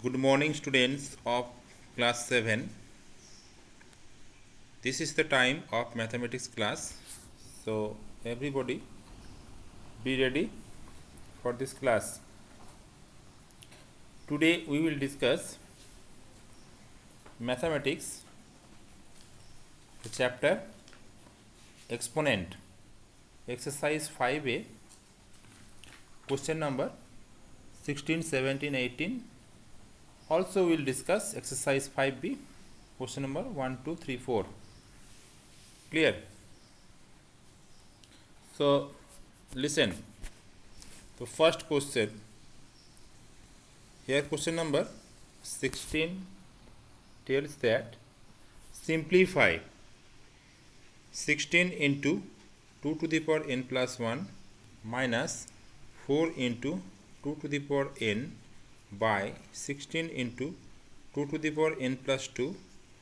Good morning, students of class 7. This is the time of mathematics class. So, everybody be ready for this class. Today, we will discuss mathematics, the chapter exponent, exercise 5a, question number 16, 17, 18. Also, we will discuss exercise 5b, question number 1, 2, 3, 4. Clear? So, listen. The first question. Here, question number 16 tells that simplify 16 into 2 to the power n plus 1 minus 4 into 2 to the power n by 16 into 2 to the power n plus 2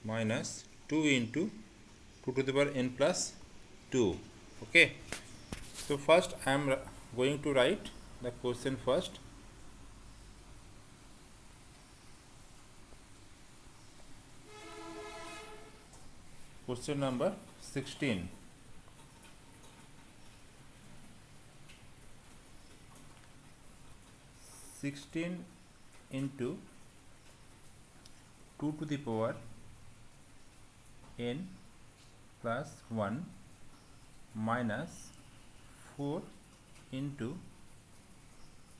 minus 2 into 2 to the power n plus 2. Okay. So first I am going to write the question first. Question number 16. Into 2 to the power n plus 1 minus 4 into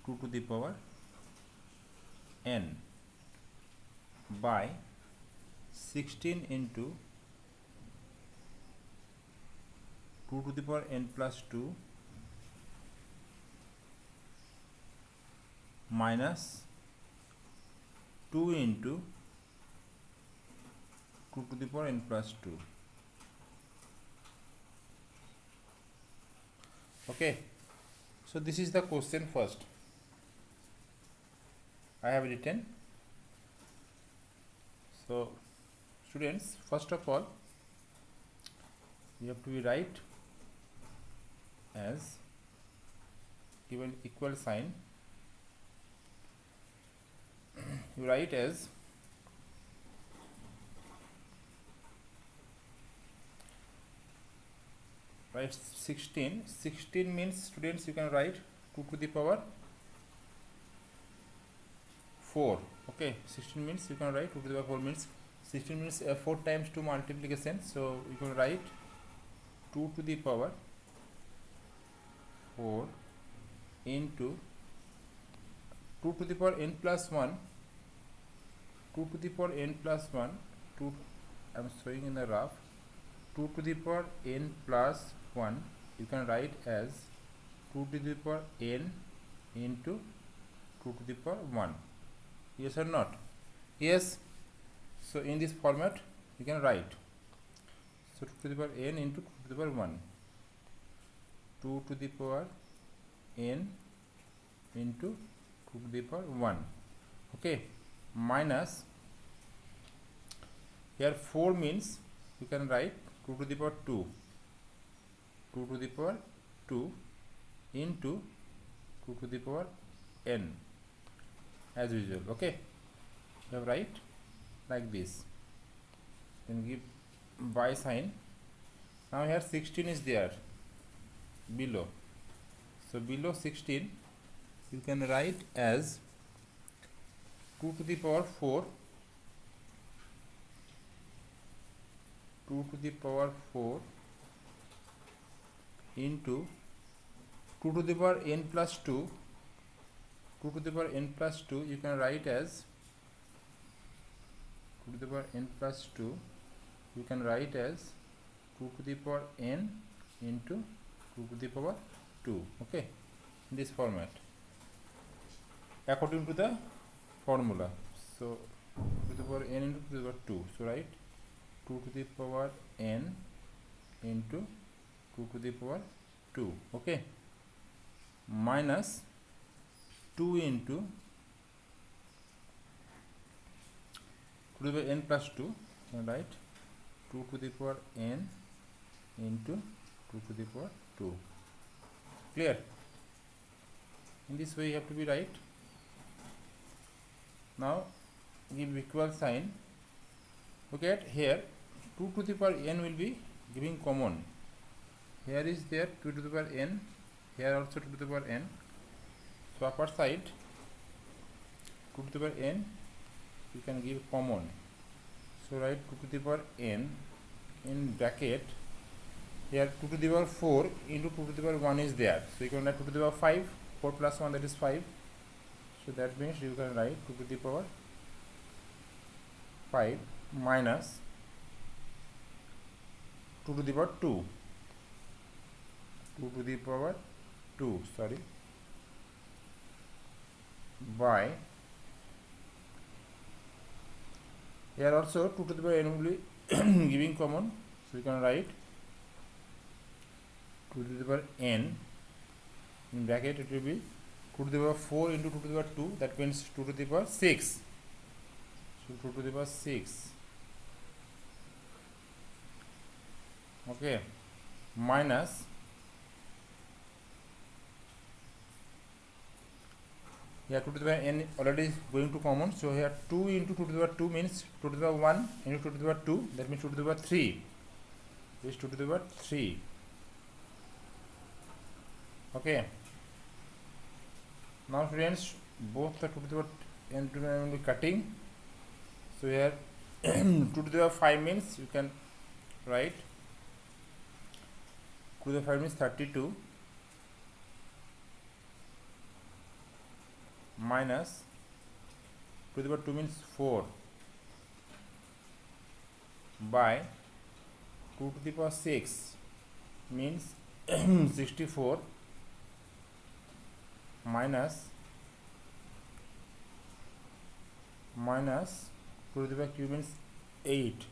2 to the power n by 16 into 2 to the power n plus 2 minus 2 into 2 to the power n plus 2. Okay, so this is the question first. I have written. So students, first of all, you have to be write as given equal sign. You write as write 16. 16 means, students, you can write 2 to the power 4. Okay, 16 means you can write 2 to the power 4 means 16 means 4 times 2 multiplication. So you can write 2 to the power 4 into 2 to the power n plus 1, 2 to the power n plus 1, 2, I am showing in the rough, 2 to the power n plus 1, you can write as 2 to the power n into 2 to the power 1. Yes or not? Yes. So in this format you can write. So 2 to the power n into 2 to the power 1. 2 to the power n into 2 to the power 1. Okay. Minus, here 4 means you can write 2 to the power 2. 2 to the power 2 into 2 to the power n as usual. Okay. You have write like this. Then give by sign. Now here 16 is there below. So below 16 you can write as 2 to the power 4, 2 to the power 4 into 2 to the power n plus 2, 2 to the power n plus 2 you can write as 2 to the power n plus 2, you can write as 2 to the power n into 2 to the power 2. Okay, in this format according to the formula. So 2 to the power n into 2 to the power 2. So write 2 to the power n into 2 to the power 2. Okay, minus 2 into 2 to the power n plus 2. And write 2 to the power n into 2 to the power 2. Clear? In this way you have to be right. Now give equal sign. Look at here, 2 to the power n will be giving common. Here is there 2 to the power n, here also 2 to the power n. So upper side 2 to the power n you can give common. So write 2 to the power n in bracket. Here 2 to the power 4 into 2 to the power 1 is there. So you can write 2 to the power 5, 4 plus 1, that is 5. So that means you can write 2 to the power 5 minus 2 to the power 2. 2 to the power 2, sorry, by, here also 2 to the power n will be giving common. So you can write 2 to the power n in bracket, it will be 2 to the power 4 into 2 to the power 2, that means 2 to the power 6. So 2 to the power 6, okay, minus, here 2 to the power n already going to common, so here 2 into 2 to the power 2 means 2 to the power 1 into 2 to the power 2, that means 2 to the power 3. This is 2 to the power 3. Okay. Now students, both the 2 to the power n to will be cutting. So here 2 to the power 5 means you can write 2 to the power 5 means 32 minus 2 to the power 2 means 4 by 2 to the power 6 means 64 minus 2 to the power q means 8.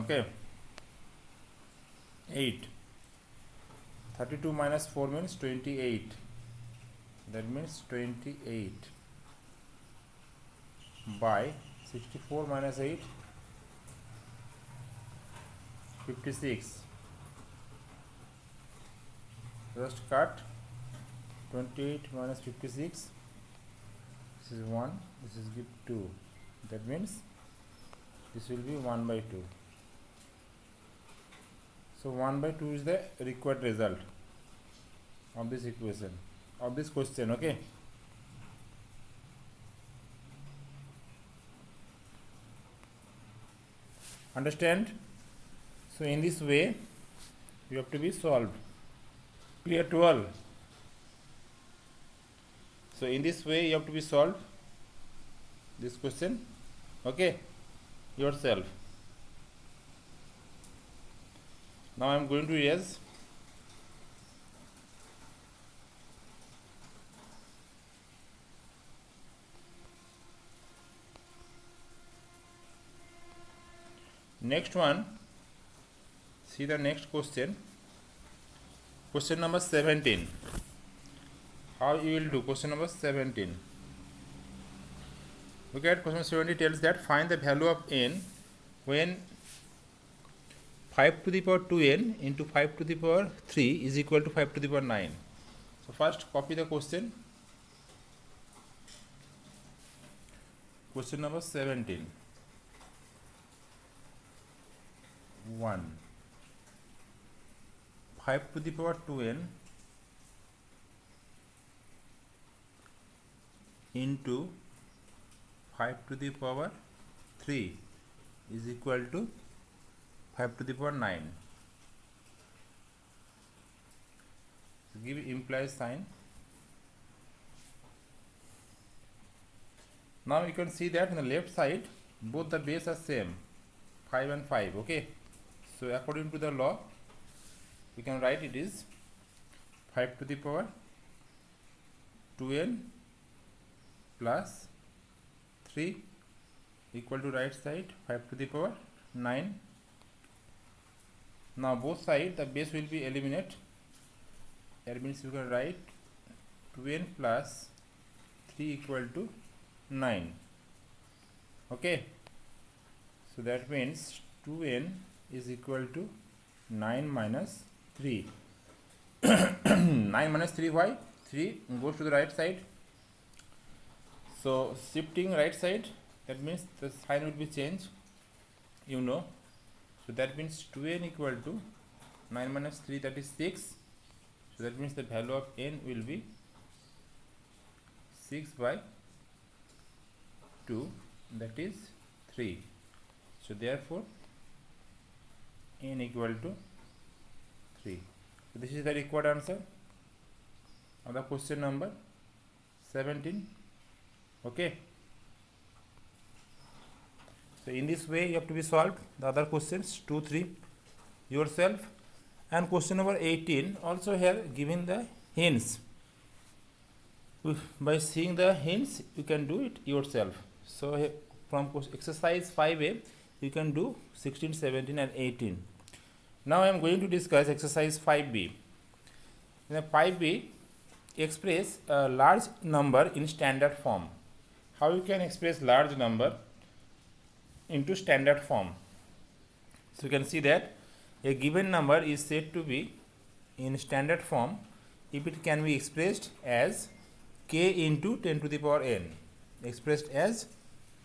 Okay, 8. 32 minus 4 means 28. That means 28 by 64 minus 8, 56. Just cut 28 minus 56. This is 1, this is give 2. That means this will be 1 by 2. So 1 by 2 is the required result of this equation, of this question. Okay. Understand? So in this way you have to be solved. Clear to all? So in this way you have to be solved this question. Okay, yourself. Now I am going to erase. Next one, see the next question. Question number 17. How you will do question number 17? Look at question 17 tells that find the value of n when 5 to the power 2n into 5 to the power 3 is equal to 5 to the power 9. So first copy the question. Question number 17. 1. 5 to the power 2n into 5 to the power 3 is equal to 5 to the power 9. So give implies sign. Now you can see that in the left side both the base are same, 5 and 5. Okay, so according to the law we can write it is 5 to the power 2n plus 3 equal to right side 5 to the power 9. Now both sides the base will be eliminate. That means you can write 2n plus 3 equal to 9. Okay, so that means 2n is equal to 9 minus 3. 9 minus 3, why? 3 goes to the right side. So shifting right side, that means the sign will be changed, you know. So that means 2n equal to 9 minus 3, that is 6. So that means the value of n will be 6 by 2, that is 3. So therefore n equal to 3. So this is the required answer of the question number 17. Okay. So in this way you have to be solved the other questions 2, 3 yourself. And question number 18 also here given the hints. By seeing the hints you can do it yourself. So from exercise 5a you can do 16, 17 and 18. Now I am going to discuss exercise 5b. In 5b, express a large number in standard form. How you can express large number into standard form? So you can see that a given number is said to be in standard form if it can be expressed as k into 10 to the power n. Expressed as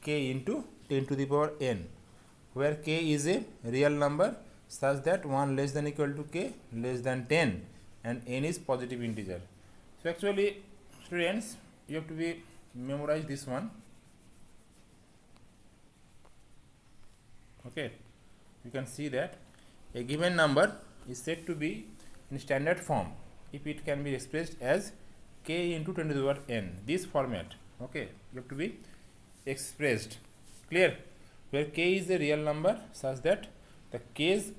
k into 10 to the power n, where k is a real number such that 1 less than equal to k less than 10 and n is positive integer. So actually students, you have to be memorize this one. Okay, you can see that a given number is said to be in standard form if it can be expressed as k into 10 to the power n, this format. Okay, you have to be expressed, clear, where k is a real number such that the k's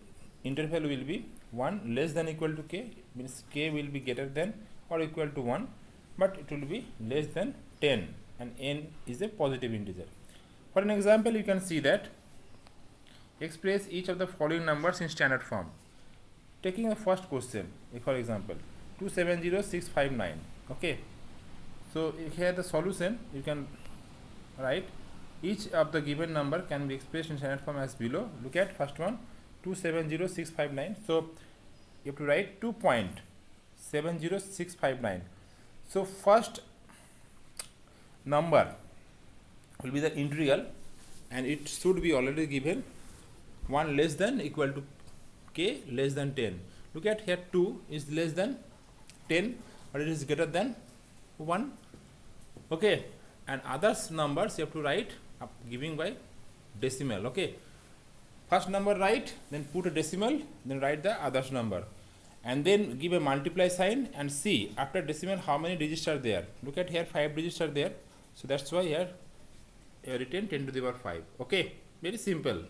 interval will be 1 less than equal to k, means k will be greater than or equal to 1, but it will be less than 10 and n is a positive integer. For an example, you can see that express each of the following numbers in standard form. Taking the first question, for example 270659. Okay, so here the solution you can write each of the given number can be expressed in standard form as below. Look at first one, 270659. So you have to write 2.70659. So first number will be the integral and it should be already given 1 less than equal to k less than 10. Look at here, 2 is less than 10 but it is greater than 1. Okay, and others numbers you have to write up giving by decimal. Okay, first number write, then put a decimal, then write the others number and then give a multiply sign and see after decimal how many digits are there. Look at here, 5 digits are there, so that's why here I have written 10 to the power 5. Okay, very simple.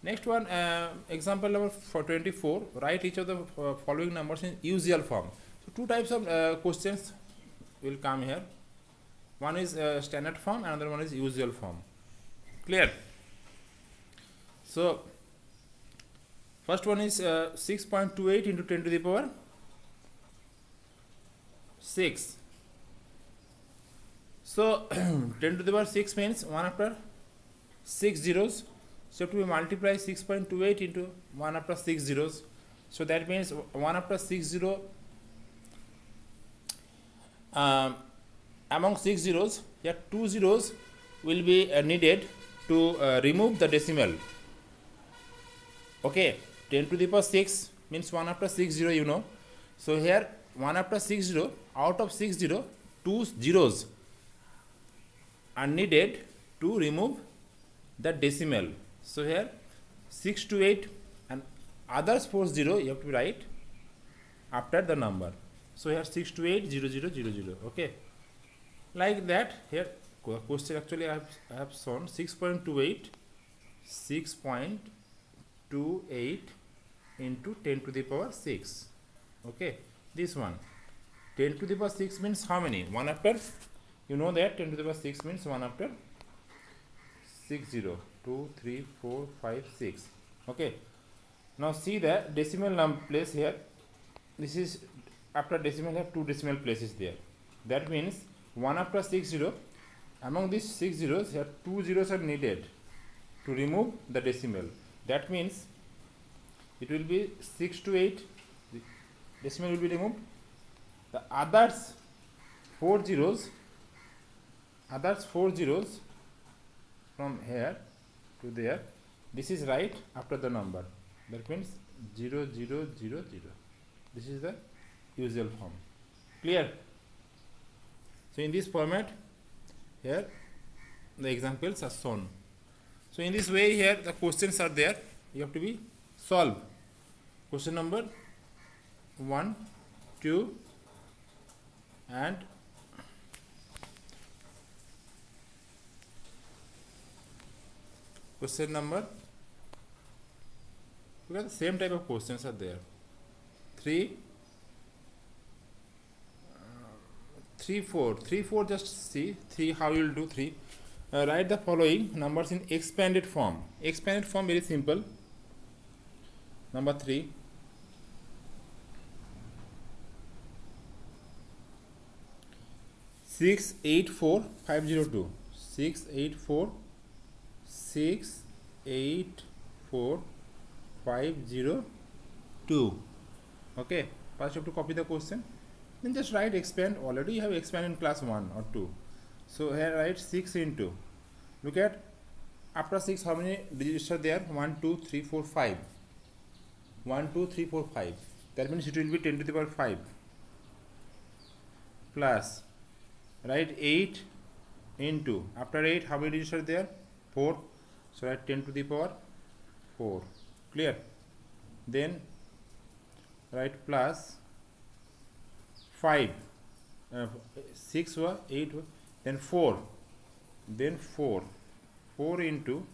Next one, example number 24, write each of the following numbers in usual form. So two types of questions will come here. One is standard form, another one is usual form. Clear? So first one is 6.28 into 10 to the power 6. So 10 to the power 6 means 1 after 6 zeros. So if we multiply 6.28 into 1 after 6 zeros, so that means 1 after 6 zero, among 6 zeros, here 2 zeros will be needed to remove the decimal. Okay, 10 to the power 6 means 1 after 6 zero, you know. So here 1 after 6 zero, out of 6 zero, 2 zeros are needed to remove the decimal. So here 6 to 8 and others 4 0 you have to write after the number. So here 6 to 8 0 0 0 0. Okay, like that. Here question actually I have shown 6.28 into 10 to the power 6. Okay, this one 10 to the power 6 means how many? 1 after, you know that 10 to the power 6 means 1 after 6 0, 2 3 4 5 6. Okay, now see the decimal place here. This is after decimal, have 2 decimal places there. That means 1 after 6 0, among these 6 zeros here 2 zeros are needed to remove the decimal. That means it will be 6 to 8, the decimal will be removed, The others 4 zeros from here to there, this is right after the number, that means 0 0 0 0. This is the usual form. Clear? So in this format, here the examples are shown. So in this way, here the questions are there, you have to be solve. Question number 1, 2 and question number, because the same type of questions are there. 3, 4, just see 3 how you will do 3. Write the following numbers in expanded form. Expanded form, very simple. Number 3, 6 8 4 5 0 2. 6 8 4 6 8 4 5 0 2. Okay, first you have to copy the question, then just write expand. Already you have expand in class 1 or 2. So here write 6 into, look at after 6 how many digits are there? 1 2 3 4 5. 1 2 3 4 5, that means it will be 10 to the power 5, plus write 8 into, after 8 how many digits are there? 4, so write 10 to the power 4. Clear? Then write plus 5, 6 or 8, then 4, then 4 into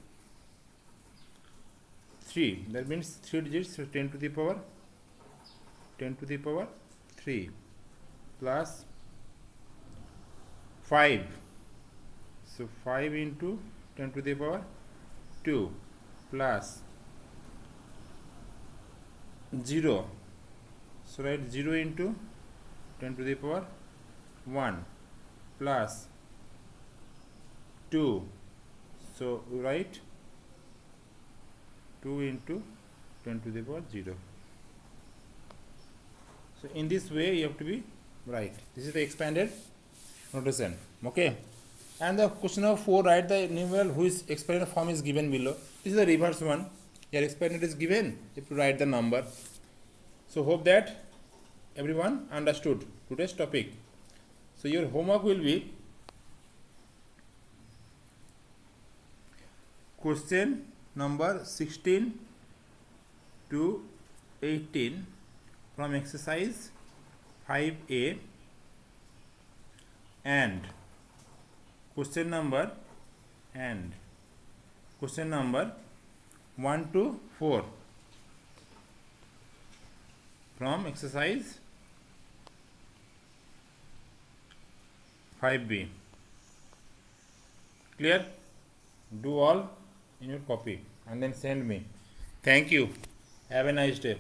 3, that means 3 digits, so 10 to the power 3, plus 5, so 5 into 10 to the power 2, plus 0, so write 0 into 10 to the power 1, plus 2, so write 2 into 10 to the power 0. So in this way you have to be right. This is the expanded notation. Okay, and the question number 4, write the numeral whose expanded form is given below. This is the reverse one. Here expanded is given, you have to write the number. So hope that everyone understood today's topic. So your homework will be question number 16 to 18 from exercise 5A, and question number 1 to 4 from exercise 5B. Clear? Do all in your copy and then send me. Thank you. Have a nice day.